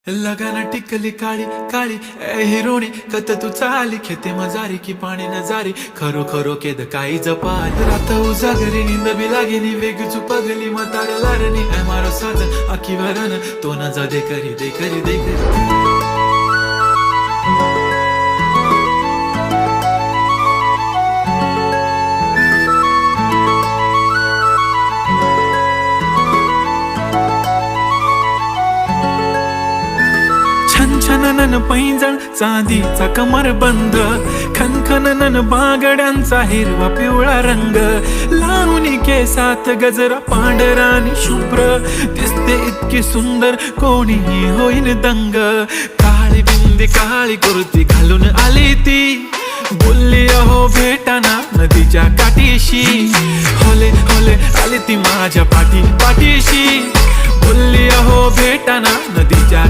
लगाना टिकली काळी काळी ए हिरोणी कत तू चाली खेते मजारी की पाणी नजारी खरो खरो केद काही जपाल रात उजागरी निंद बी लागेनी वेग चुपगली मतार लारणी ए मारो साथ आखी वरन तो न जा दे करी दे करी दे करी छनछनन पैंजण चांदीचा कमर बंद खनखनन बागड्यांचा हिरवा पिवळा रंग लावणी केसात गजरा पांढरा आणि शुभ्र दिसते इतकी सुंदर कोणीही होईन दंग काळी बिंदी काळी कुर्ती घालून आली ती बोलली अहो भेटाना नदीच्या काठीशी होले होले आली ती माझ्या पाठीशी बोलली अहो भेटाना नदीच्या